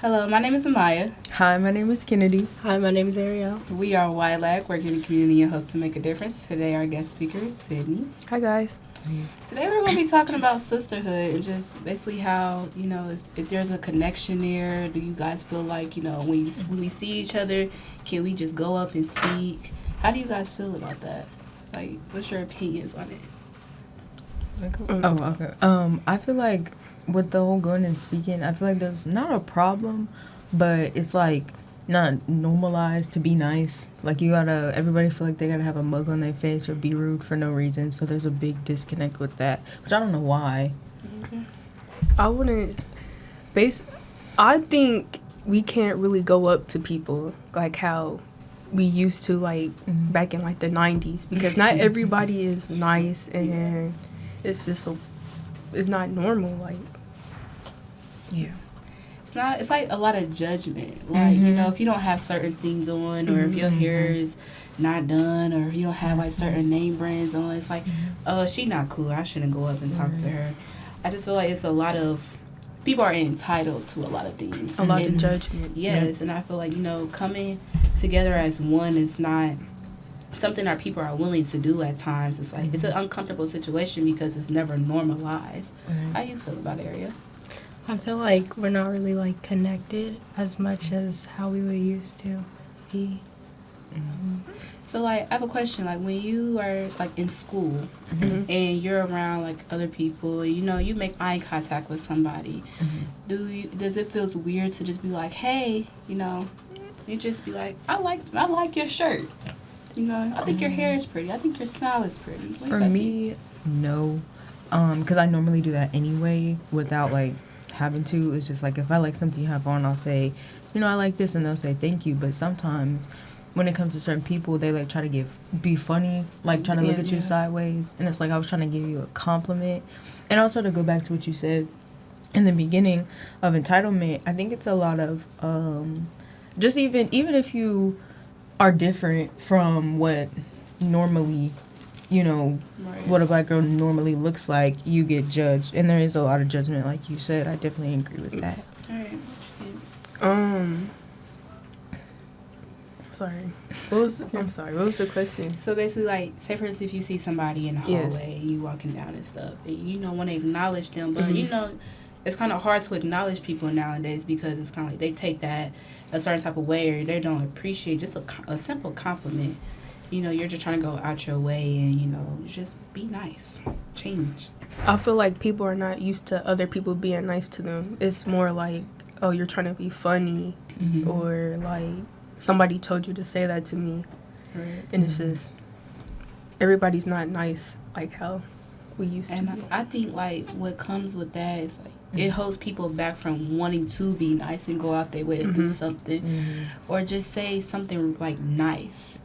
Hello, my name is Amaya. Hi, my name is Kennedy. Hi, my name is Ariel. We are YLAG, working in the community and host to make a difference. Today, our guest speaker is Sydney. Hi, guys. Today, we're going to be talking about sisterhood and just basically how, if there's a connection there. Do you guys feel like, when we see each other, can we just go up and speak? How do you guys feel about that? Like, what's your opinions on it? Oh, okay. I feel like with the whole going and speaking, I feel like there's not a problem, but it's like not normalized to be nice. Like everybody feel like they gotta have a mug on their face or be rude for no reason. So there's a big disconnect with that, which I don't know why. Okay. I think we can't really go up to people like how we used to, like, back in, like, the 90s. Because not everybody is nice, and it's just it's not normal, like. Yeah. It's like a lot of judgment. Like, if you don't have certain things on, or if your hair is not done, or if you don't have, like, certain name brands on, it's like, oh, she not cool, I shouldn't go up and talk to her. I just feel like it's a lot of, people are entitled to a lot of things. A lot of judgment. Yes, and I feel like, coming together as one is not something that people are willing to do at times. It's like, it's an uncomfortable situation because it's never normalized. How you feel about it, Ariel? I feel like we're not really, like, connected as much as how we would used to be. So, like, I have a question. Like, when you are, like, in school and you're around, like, other people, you make eye contact with somebody, does it feel weird to just be like, hey, you just be like, I like your shirt. I think your hair is pretty. I think your smile is pretty. What For me, no. Because I normally do that anyway without, like, having to. It's just like if I like something you have on, I'll say, I like this, and they'll say thank you. But sometimes when it comes to certain people, they like try to be funny, like trying to look at you sideways, and it's like I was trying to give you a compliment. And also to go back to what you said in the beginning of entitlement, I think it's a lot of just even if you are different from what normally what a black girl normally looks like, you get judged, and there is a lot of judgment, like you said. I definitely agree with that. All right. Sorry. What was the question? So basically, like, say for instance, if you see somebody in the hallway and you walking down and stuff, and you want to acknowledge them, but it's kind of hard to acknowledge people nowadays because it's kind of like they take that a certain type of way, or they don't appreciate just a simple compliment. You're just trying to go out your way and, just be nice. Change. I feel like people are not used to other people being nice to them. It's more like, oh, you're trying to be funny, or, like, somebody told you to say that to me. Right. And it's just, everybody's not nice like how we used to be. And I think, like, what comes with that is, like, it holds people back from wanting to be nice and go out their way and do something. Or just say something, like, nice.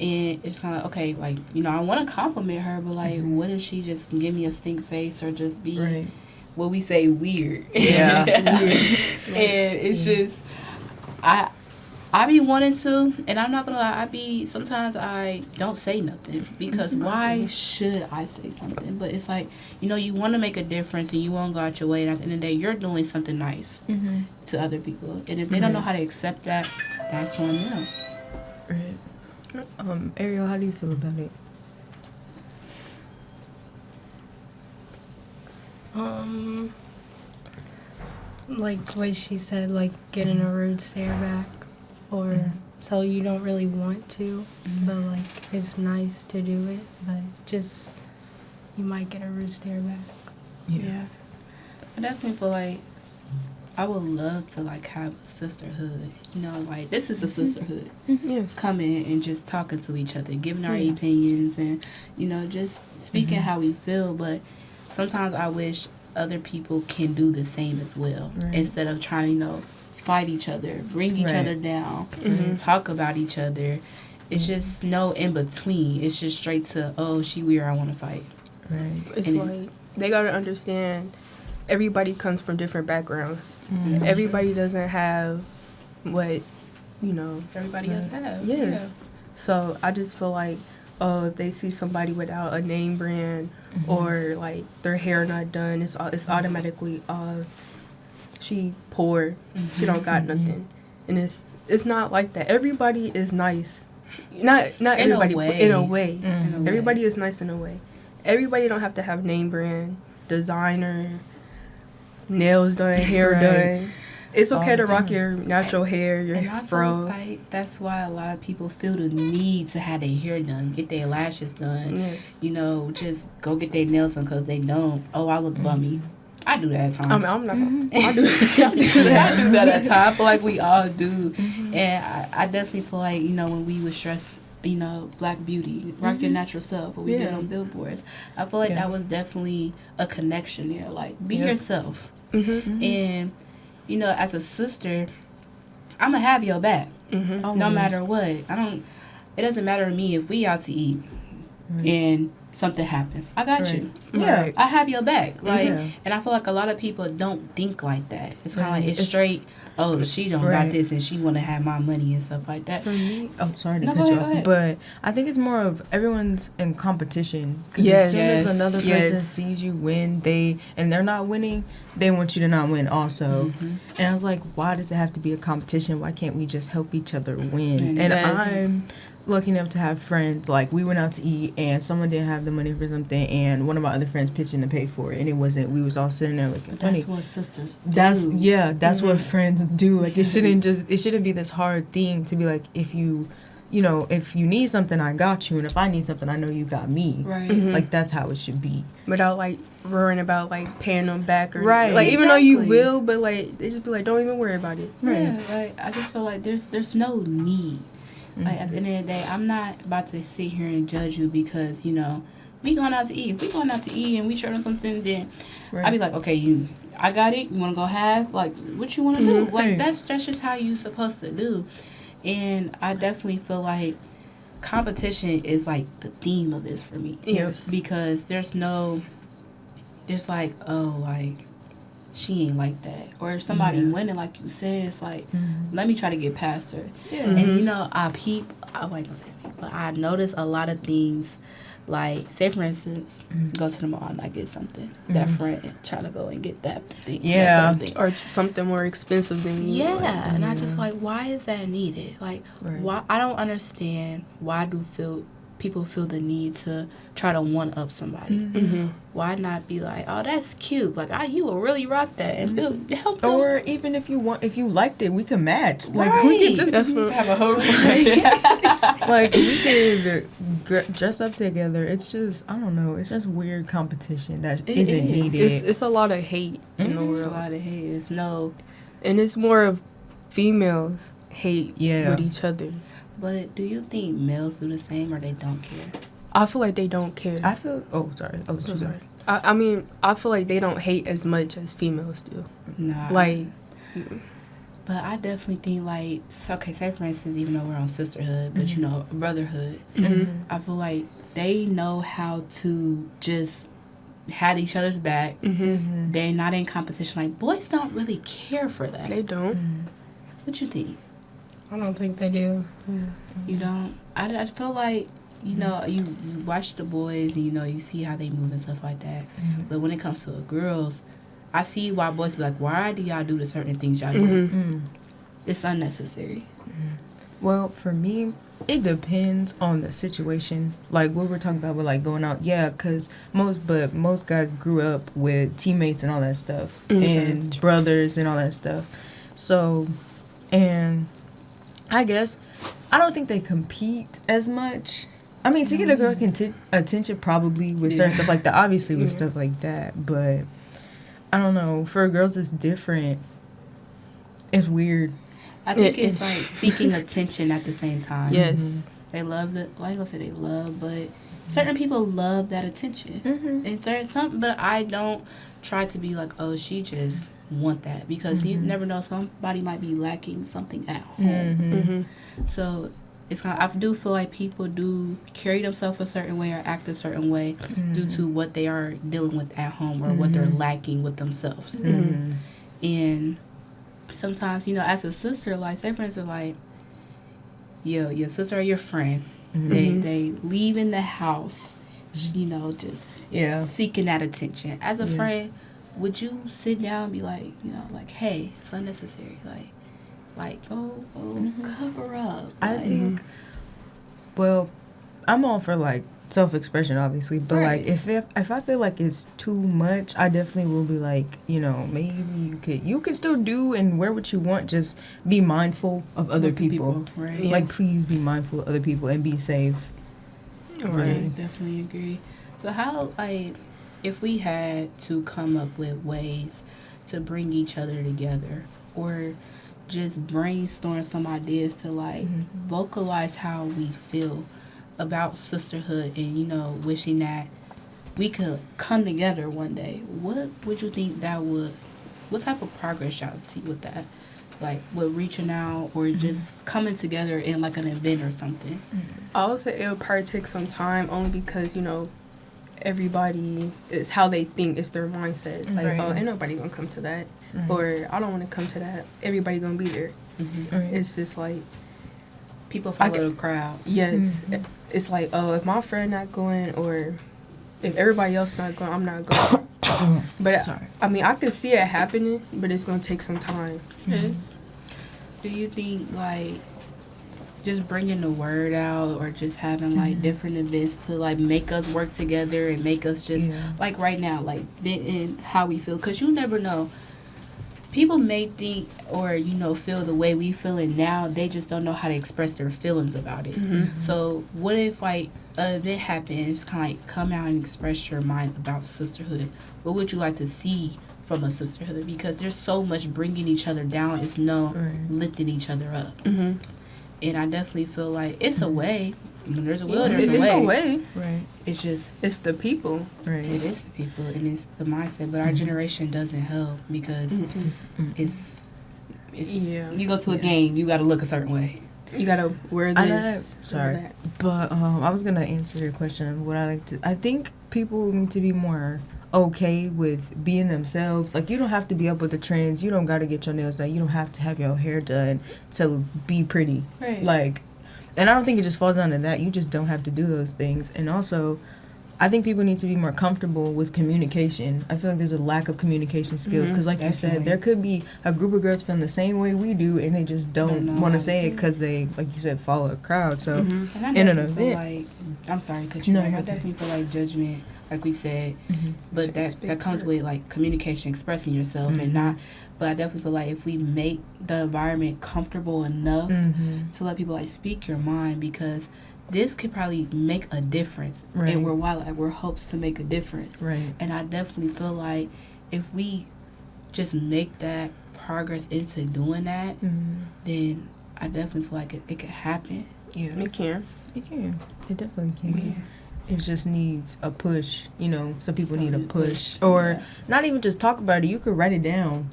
And it's kind of, okay, like, I want to compliment her, but, like, what if she just give me a stink face or just be, what we say, weird? Yeah. And it's just, I be wanting to, and I'm not going to lie, sometimes I don't say nothing, because why should I say something? But it's like, you want to make a difference, and you won't go out your way, and at the end of the day, you're doing something nice to other people. And if they don't know how to accept that, that's on them. Right. Ariel, how do you feel about it? Like what she said, like getting a rude stare back, or so you don't really want to, but like it's nice to do it, but just you might get a rude stare back. Yeah. I definitely feel like I would love to, like, have a sisterhood. Like, this is a sisterhood. Yes. Coming and just talking to each other, giving our opinions, and, just speaking how we feel. But sometimes I wish other people can do the same as well, instead of trying to, fight each other, bring each other down, talk about each other. It's just no in between. It's just straight to, oh, she weird, I want to fight. Right. It's like, they got to understand everybody comes from different backgrounds. Everybody doesn't have what, everybody else has. Yes. Yeah. So I just feel like, if they see somebody without a name brand or, like, their hair not done, it's automatically she poor, she don't got nothing, and it's not like that. Everybody is nice, not everybody, but in a way. Everybody is nice in a way. Everybody don't have to have name brand, designer, nails done, hair done. It's okay to rock your natural hair, your fro. Like that's why a lot of people feel the need to have their hair done, get their lashes done. Yes. You know, just go get their nails done because they don't. Oh, I look bummy. I do that at times. I mean, I'm not gonna. I do I do that at times. I feel like we all do. And I definitely feel like, you know, when we would stress, you know, Black beauty, rock your natural self, or we did on billboards, I feel like that was definitely a connection there. Like, be yourself. And, you know, as a sister, I'm going to have your back. No matter what. It doesn't matter to me if we out to eat and something happens. I got you. Yeah. I have your back. Like, and I feel like a lot of people don't think like that. It's kind of like, it's straight, oh, she don't got this and she want to have my money and stuff like that. For me, sorry to No, cut go you ahead, off, go ahead. but I think it's more of everyone's in competition. Because Yes. as soon as another Yes. person sees you win, and they're not winning, they want you to not win also. And I was like, why does it have to be a competition? Why can't we just help each other win? And I'm lucky enough to have friends, like we went out to eat and someone didn't have the money for something and one of my other friends pitched in to pay for it, and it wasn't, we was all sitting there like, That's what sisters do. That's what friends do. Like it shouldn't be this hard thing to be like, if you need something, I got you, and if I need something, I know you got me. Right. Like that's how it should be. Without like worrying about like paying them back or Right. like even though you Exactly. will, but like they just be like, don't even worry about it. Yeah, like, I just feel like there's no need. Like, at the end of the day, I'm not about to sit here and judge you because, you know, we going out to eat. If we going out to eat and we short on something, then I'd be like, okay, I got it. You want to go half? Like, what you want to do? Like, that's just how you supposed to do. And I definitely feel like competition is, like, the theme of this for me. Yes. Because there's like, oh, like, she ain't like that. Or if somebody winning, like you said, it's like, let me try to get past her. Yeah. And, you know, I notice a lot of things, like, say, for instance, go to the mall and I get something. That friend try to go and get that thing. Yeah. That certain thing. Or something more expensive than you. Yeah, and I just like, why is that needed? Like, why? I don't understand why people feel the need to try to one up somebody. Why not be like, oh, that's cute. Like, you will really rock that and help them. Or even if you liked it, we can match. Like we can just have a whole like we could dress up together. It's just, I don't know. It's just weird competition that isn't needed. It's a lot of hate in the It's a world, lot of hate. It's no. and it's more of females hate with each other. But do you think males do the same or they don't care? I feel like they don't care. I feel. Oh, sorry. Oh, So sorry. I mean, I feel like they don't hate as much as females do. Nah. Like, but I definitely think, like, okay, say for instance, even though we're on sisterhood, but you know, brotherhood, I feel like they know how to just have each other's back. They're not in competition. Like, boys don't really care for that. they don't. What you think? I don't think they do. You don't? I feel like, you know, you watch the boys and, you know, you see how they move and stuff like that. But when it comes to the girls, I see why boys be like, why do y'all do the certain things y'all do? It's unnecessary. Well, for me, it depends on the situation. Like what we're talking about with like going out, yeah, because most guys grew up with teammates and all that stuff, and brothers and all that stuff. So, and I guess I don't think they compete as much. I mean, to get a girl attention probably with certain stuff like that, obviously with stuff like that, but I don't know. For girls, it's different. It's weird. I think it's like seeking attention at the same time. Yes. They love like I said, they love, but certain people love that attention. And but I don't try to be like, oh, she just want that, because you never know, somebody might be lacking something at home. So it's kind of, I do feel like people do carry themselves a certain way or act a certain way due to what they are dealing with at home or what they're lacking with themselves. And sometimes, you know, as a sister, like, say for instance, like, your sister or your friend, they leave in the house, you know, just seeking that attention. As a friend, would you sit down and be like, like, hey, it's unnecessary, go cover up? I think, well, I'm all for like self-expression, obviously, but like if I feel like it's too much, I definitely will be like, maybe you could still do and wear what you want, just be mindful of other people. Right? Yes. Like, please be mindful of other people and be safe. Right, definitely agree. So how, like, if we had to come up with ways to bring each other together, or just brainstorm some ideas to like vocalize how we feel about sisterhood, and wishing that we could come together one day, what would you think what type of progress y'all see with that? Like with reaching out or just coming together in like an event or something? I would say it'll probably take some time, only because everybody is how they think, it's their mindset. It's like, oh, ain't nobody gonna come to that, or I don't want to come to that. Everybody gonna be there. It's just like people follow the crowd. Yes, it's like, oh, if my friend not going, or if everybody else not going, I'm not going. But I mean, I could see it happening, but it's gonna take some time. It is. Do you think like just bringing the word out, or just having like different events to like make us work together and make us just like right now, like in how we feel? Because you never know. People may think or feel the way we feel, and now they just don't know how to express their feelings about it. So what if like an event happens, kind of like come out and express your mind about sisterhood? What would you like to see from a sisterhood? Because there's so much bringing each other down, it's lifting each other up. And I definitely feel like it's a way. When there's a will, there's a way. Right. It's just it's the people. Right. It is the people, and it's the mindset. But our generation doesn't help, because it's you go to a game, you got to look a certain way. You got to wear this. Sorry, but I was gonna answer your question of what I think people need to be more okay with being themselves. Like, you don't have to be up with the trends. You don't got to get your nails done. You don't have to have your hair done to be pretty. Right. Like, and I don't think it just falls down to that. You just don't have to do those things. And also, I think people need to be more comfortable with communication. I feel like there's a lack of communication skills, because like you said, there could be a group of girls feeling the same way we do, and they just don't want to say it because they, like you said, follow a crowd. So and I in an definitely feel event, like, I'm sorry, cut you off. I definitely feel like judgment, like we said, but that comes with like communication, expressing yourself, and not. But I definitely feel like if we make the environment comfortable enough to let people like speak your mind, because this could probably make a difference, and we're hopes to make a difference, and I definitely feel like if we just make that progress into doing that, then I definitely feel like it could happen. Yeah, it can. It definitely can. It just needs a push, some people need a push. Or not even just talk about it, you could write it down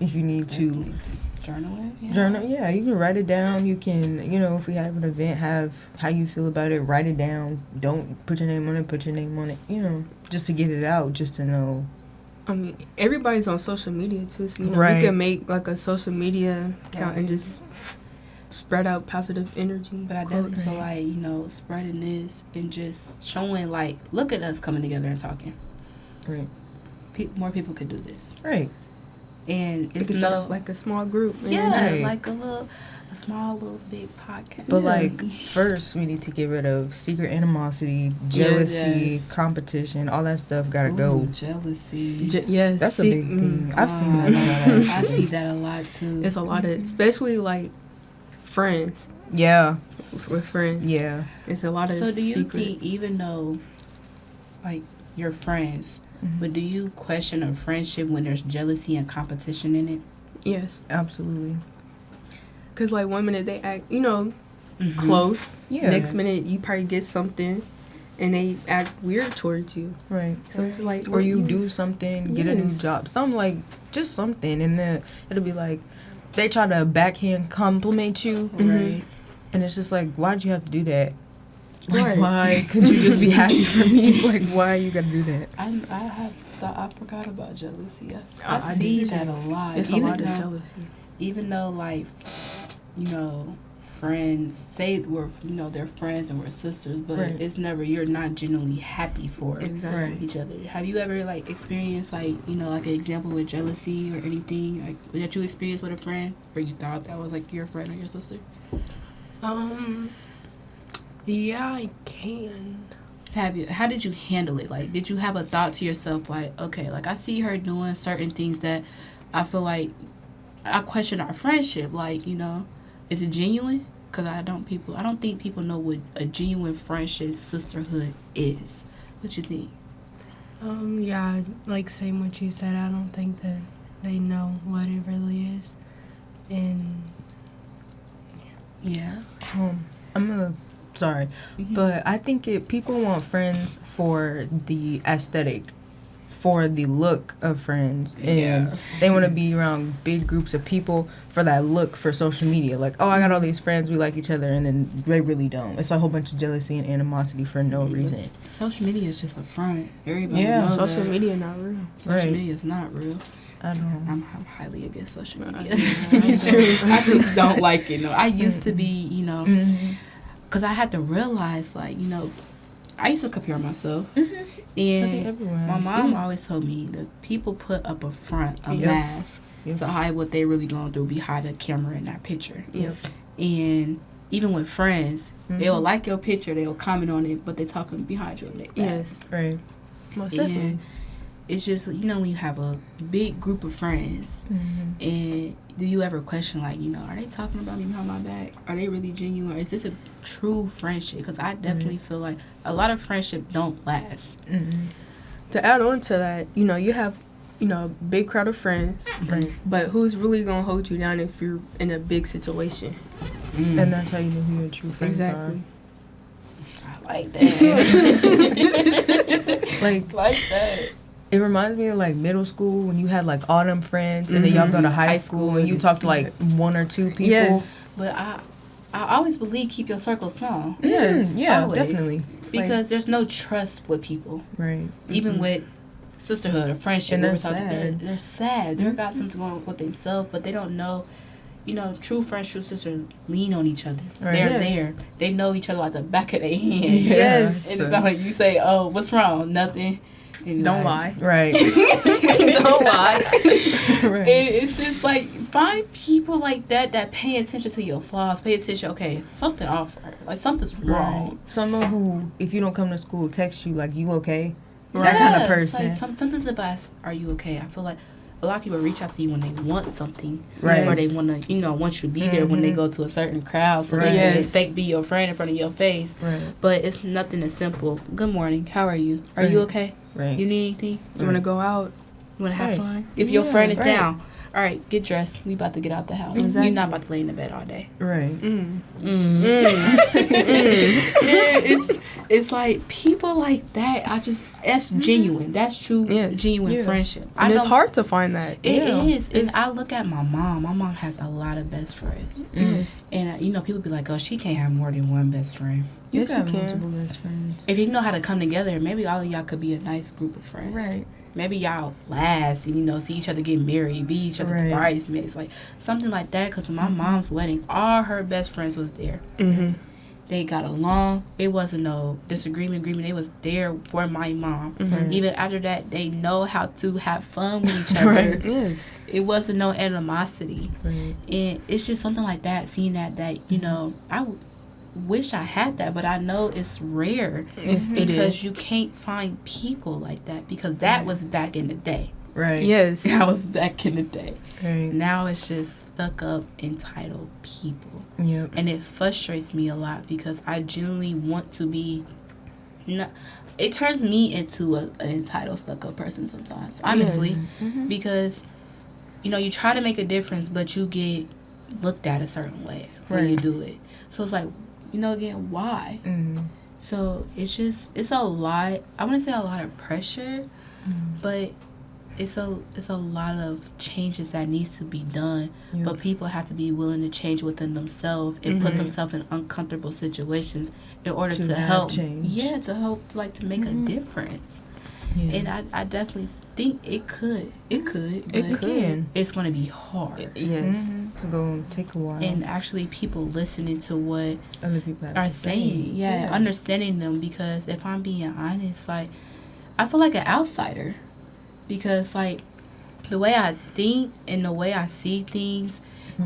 if you need to. Journal, you can write it down. You can, if we have an event, have how you feel about it, write it down. Don't put your name on it, just to get it out, just to know. I mean, everybody's on social media too, so we can make like a social media account and just spread out positive energy. But I definitely feel like, spreading this and just showing, like, look at us coming together and talking. Right. More people could do this. Right. And it's like a small group. Like a small little big podcast. But like, first we need to get rid of secret animosity, jealousy, competition, all that stuff gotta go. Jealousy. Yes. That's a big thing. I've seen that a lot. I see that a lot too. It's a lot of, especially like friends. Yeah. With friends. Yeah. It's a lot of So do you secret. think, even though like your friends, but do you question a friendship when there's jealousy and competition in it? Yes. Absolutely. Because, like, 1 minute they act, close. Yeah. Next minute you probably get something and they act weird towards you. Right. So it's like... Or you do something, get a new job. Just something. And then it'll be like, they try to backhand compliment you. Right. And it's just like, why'd you have to do that? Like, why could you just be happy for me? Like, why you gotta do that? I forgot about jealousy. I see that a lot. It's a lot of jealousy. Even though, like, friends say they're friends and we're sisters, but Right. it's never, you're not genuinely happy for Exactly. Right. each other. Have you ever like experienced like like an example with jealousy or anything like that you experienced with a friend, or you thought that was like your friend or your sister? Yeah, I can. How did you handle it? Like, did you have a thought to yourself like, okay, like I see her doing certain things that I feel like I question our friendship, like, is it genuine? Because I don't think people know what a genuine friendship, sisterhood is. What you think? Yeah, like same what you said. I don't think that they know what it really is. And Yeah. Sorry, but I think people want friends for the aesthetic, for the look of friends, and they want to be around big groups of people for that look for social media. Like, oh, I got all these friends, we like each other, and then they really don't. It's a whole bunch of jealousy and animosity for no reason. Social media is just a front. Everybody Yeah. knows Social that. media not real. Social Right. media is not real. I don't. I'm highly against social media. Me too. I just don't like it. No, I used to be, Mhm. because I had to realize, like, I used to compare myself. I think And everyone my has. mom always told me that people put up a front, a Yes. mask, Yep. to hide what they really going through behind the camera in that picture. Yep. And even with friends, Mm-hmm. they'll like your picture, they'll comment on it, but they're talking behind your back. Yes. Right. Most definitely. And it's just, when you have a big group of friends, Mm-hmm. and do you ever question, like, are they talking about me behind my back? Are they really genuine? Or is this a true friendship? Because I definitely feel like a lot of friendship don't last. Mm-hmm. To add on to that, you have, a big crowd of friends, Right. but who's really gonna hold you down if you're in a big situation? And that's how you know who your true friends Exactly. I like that. are. Like that. it reminds me of like middle school when you had like all them friends, and then y'all go to high school and you talk to like one or two people. Yes. But I always believe keep your circle small. Yes. Yeah, always. definitely. Because there's no trust with people. Right. Even with sisterhood or friendship. And where they're we're talking, sad. They're sad. They got something going on with themselves, but they don't know. True friends, true sisters lean on each other. Right. They're Yes. there. They know each other like the back of their hand. Yes. And it's not like you say, "Oh, what's wrong?" Nothing. They be Don't like- lie. Right. Don't lie. Right. It's just like find people like that pay attention to your flaws. Pay attention. Okay, something off for her. Like something's wrong. Someone who, if you don't come to school, texts you like, "You okay?" Right. That kind of Yes, person. Like something's about, are you okay? I feel like a lot of people reach out to you when they want something, Right. or they want to, want you to be there when they go to a certain crowd, so they Right. can Yes. just fake be your friend in front of your face. Right. But it's nothing as simple. Good morning. How are you? Are you Right. okay? Right. You need anything? You wanna go out? You want to have Right. fun? If your Yeah, friend is right. down, all right, get dressed. We about to get out the house. Exactly. You're not about to lay in the bed all day. Right. It's like people like that. That's genuine. That's true, Yes. genuine Yeah. friendship. And it's know- hard to find that. It Yeah. is. And It's- I look at my mom. My mom has a lot of best friends. Yes. And, people be like, oh, she can't have more than one best friend. You Yes, can you have can. multiple best friends. If you know how to come together, maybe all of y'all could be a nice group of friends. Right. Maybe y'all last and, see each other get married, be each other's Right. bridesmaids. Like, something like that. Because my mom's wedding, all her best friends was there. Mm-hmm. They got along. It wasn't no disagreement. They was there for my mom. Mhm. Even after that, they know how to have fun with each other. Right. Yes. It wasn't no animosity. Right. And it's just something like that, seeing that I wish I had that, but I know it's rare Yes, it because is. you can't find people like that, because that was back in the day. Right. Yes. That was back in the day. Right. Now it's just stuck up, entitled people. Yep. And it frustrates me a lot because I genuinely want to be. It turns me into an entitled, stuck up person sometimes, honestly, Mm-hmm. because you try to make a difference, but you get looked at a certain way when you Right. do it. So it's like, again, why? Mm-hmm. So it's a lot. I wouldn't say a lot of pressure, but it's a lot of changes that needs to be done. Yep. But people have to be willing to change within themselves and put Mhm. themselves in uncomfortable situations in order To to have help. change. Yeah, to help, like, to make a difference. Yeah. And I definitely think it could. It could. But It can. It's going to be hard. Yes. It's going to take a while. And actually people listening to what other people have are to say. saying. Yeah, understanding them. Because if I'm being honest, like, I feel like an outsider. Because, like, the way I think and the way I see things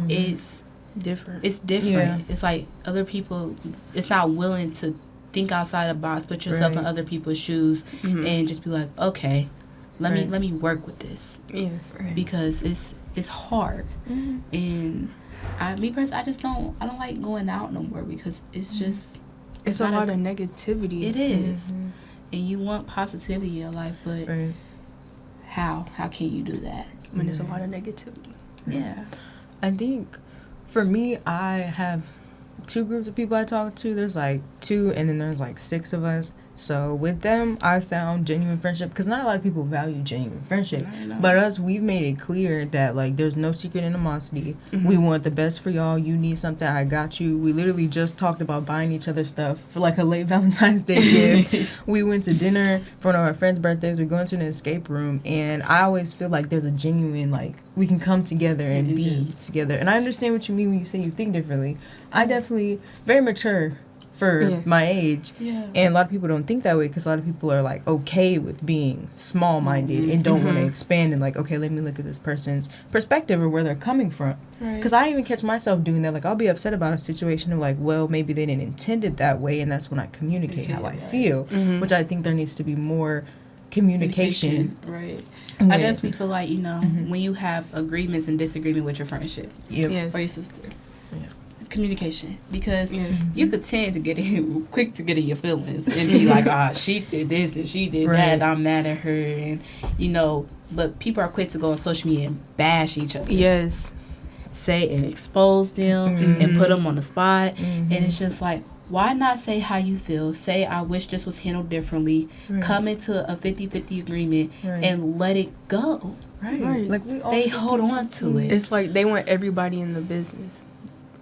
is different. It's different. Yeah. It's like other people, it's not willing to think outside the box, put yourself in other people's shoes, and just be like, okay, let me work with this. Yeah. Because it's hard. And me personally, I don't like going out no more because it's just it's a lot of negativity. It is. And you want positivity in your life, but how can you do that when there's a lot of negativity? Yeah. I think for me, I have 2 groups of people I talk to. There's like 2, and then there's like 6 of us. So with them, I found genuine friendship, because not a lot of people value genuine friendship. But us, we've made it clear that, like, there's no secret animosity. We want the best for y'all. You need something, I got you. We literally just talked about buying each other stuff for like a late Valentine's Day gift. We went to dinner for one of our friends' birthdays. We're going to an escape room, and I always feel like there's a genuine, like, we can come together and be together. And I understand what you mean when you say you think differently. I definitely very mature for my age. Yeah. And a lot of people don't think that way, because a lot of people are like okay with being small-minded and don't want to expand and like, okay, let me look at this person's perspective or where they're coming from. Because I even catch myself doing that. Like, I'll be upset about a situation of like, well, maybe they didn't intend it that way, and that's when I communicate how I feel, which I think there needs to be more communication. Right. I definitely feel like, you know, when you have agreements and disagreement with your friendship or your sister. Communication, because you could tend to get in quick to get in your feelings and be like, she did this and she did that, I'm mad at her, and you know, but people are quick to go on social media and bash each other, say and expose them and put them on the spot, and it's just like, why not say how you feel? Say, I wish this was handled differently. Come into a 50-50 agreement and let it go. Like, they hold on to it. It's like they want everybody in the business.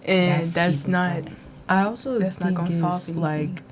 And that's not. I also that's think not gonna solve it's anything. like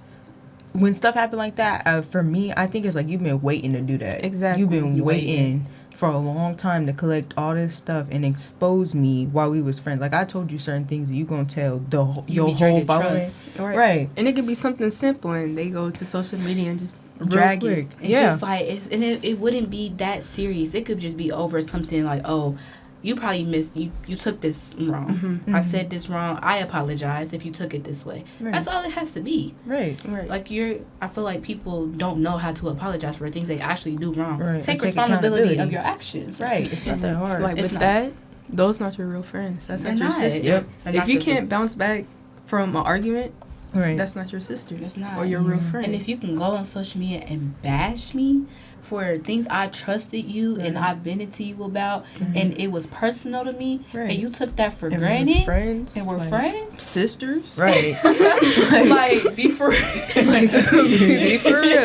when stuff happen like that. For me, I think it's like you've been waiting to do that. Exactly. You've been waiting for a long time to collect all this stuff and expose me while we was friends. Like, I told you certain things that you gonna tell your whole following. Right. And it could be something simple, and they go to social media and just drag it. It's just like it wouldn't be that serious. It could just be over something like, oh, you probably you took this wrong. I said this wrong. I apologize if you took it this way. That's all it has to be. Right. Like, I feel like people don't know how to apologize for things they actually do wrong. Take Take responsibility of your actions. Right. It's not that hard. Like, with that, those not your real friends. That's not your sister. Yep. If you can't bounce back from an argument, that's not your sister. That's not. Or your real friend. And if you can go on social media and bash me for things I trusted you and I vented to you about, and it was personal to me, and you took that for granted, friends, and we're friends, sisters, right? Like, be for real. Be for real.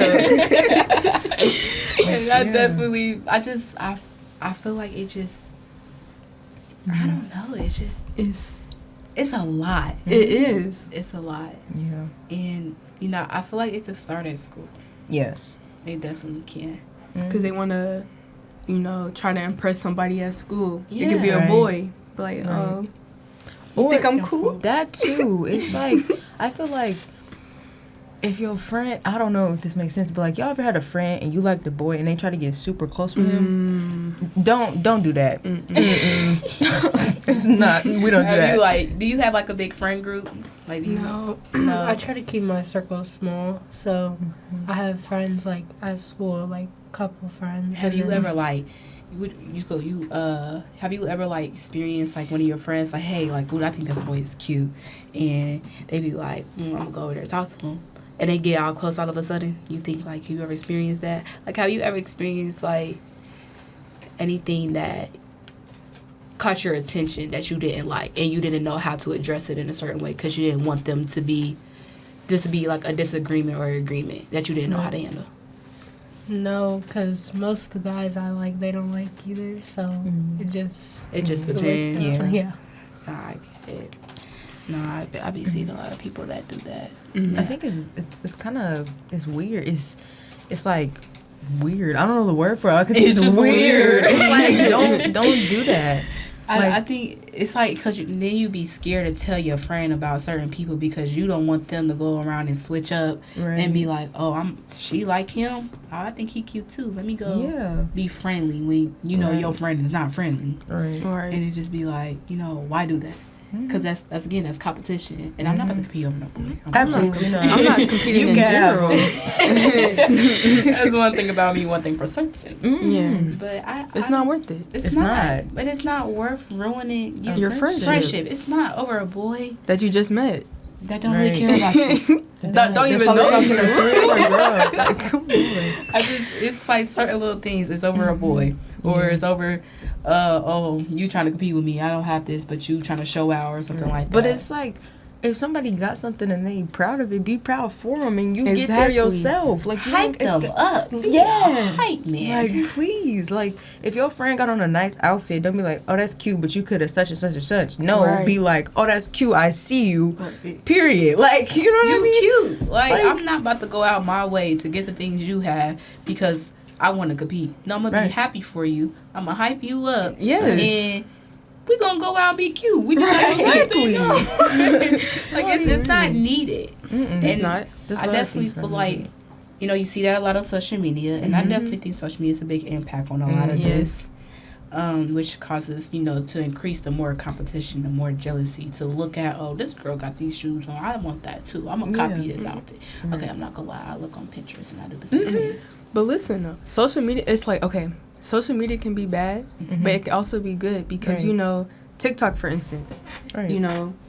And I definitely, I feel like it just, I don't know, it's just, it's a lot. It is. It's a lot. Yeah. And, you know, I feel like it could start at school. Yes. They definitely can. Because they want to, you know, try to impress somebody at school. It could be a boy. But like, you think I'm cool? That too. It's like, I feel like if your friend, I don't know if this makes sense, but like, y'all ever had a friend and you like the boy and they try to get super close with him? Don't do that. It's not. We don't do that. Do you have like a big friend group? Like, no. I try to keep my circle small, so I have friends like at school, like couple friends. Have you ever like? Have you ever like experienced like one of your friends like, hey, like, dude, I think this boy is cute, and they be like, I'm gonna go over there and talk to him, and they get all close all of a sudden? You think like, you ever experienced that? Like, have you ever experienced like anything that caught your attention that you didn't like and you didn't know how to address it in a certain way because you didn't want them to be like a disagreement or agreement that you didn't know how to handle? No, because most of the guys I like, they don't like either, so it just depends. Yeah. I get it. No, I be seeing a lot of people that do that. I think it's kind of, it's weird. It's like weird. I don't know the word for it. I think It's it's just weird. weird. It's like don't do that. I think it's like because then you be scared to tell your friend about certain people because you don't want them to go around and switch up and be like, oh, she like him. Oh, I think he cute too. Let me go be friendly when you know your friend is not friendly. Right. And it just be like, why do that? Because that's competition, and I'm not about to compete over no boy. Absolutely not. I'm not competing in general. That's one thing about me. One thing for certain. Yeah, but it's not worth it. It's not. But it's not worth ruining your friendship. It's not over a boy that you just met. That don't really care about you. Don't even know talking to 3 other girls. Like, come on. It's like certain little things. It's over a boy, or it's over, you trying to compete with me. I don't have this, but you trying to show out or something like that. But it's like, if somebody got something and they proud of it, be proud for them, and you get there yourself. Like, hype them up. Yeah, hype man. Like, please, like, if your friend got on a nice outfit, don't be like, oh, that's cute, but you could have such and such and such. No, be like, oh, that's cute. I see you. Period. Like, you know what I mean? You cute. Like, I'm not about to go out my way to get the things you have because I want to compete. No, I'm gonna be happy for you. I'm gonna hype you up. Yes. And we gonna go out and be cute. We just exactly. Like it's not needed. It's not. I definitely feel like, you see that a lot on social media, and I definitely think social media is a big impact on a lot of this, which causes to increase the more competition, the more jealousy. To look at, oh, this girl got these shoes on, I want that too. I'm gonna copy this outfit. Okay, I'm not gonna lie. I look on Pinterest and I do the same thing. But listen, though, social media, it's like, okay, social media can be bad, but it can also be good because, TikTok, for instance,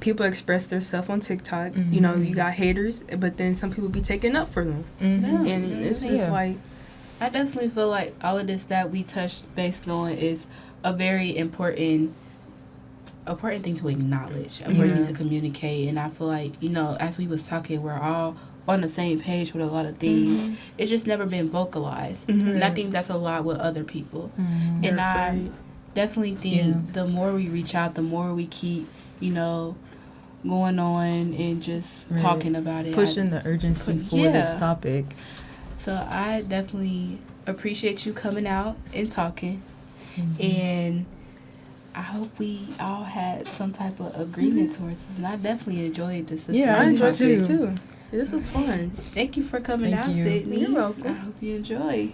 people express themselves on TikTok. You got haters, but then some people be taking up for them. And it's just like... I definitely feel like all of this that we touched based on is a very important thing to acknowledge, important thing to communicate. And I feel like, as we was talking, we're all on the same page with a lot of things. It's just never been vocalized. And I think that's a lot with other people. And I definitely think the more we reach out, the more we keep, going on and just talking about it. Pushing the urgency for this topic. So I definitely appreciate you coming out and talking. And I hope we all had some type of agreement towards this. And I definitely enjoyed this. Yeah, I enjoyed this too. This was fun. Thank you for coming out, Sydney. You're welcome. I hope you enjoy.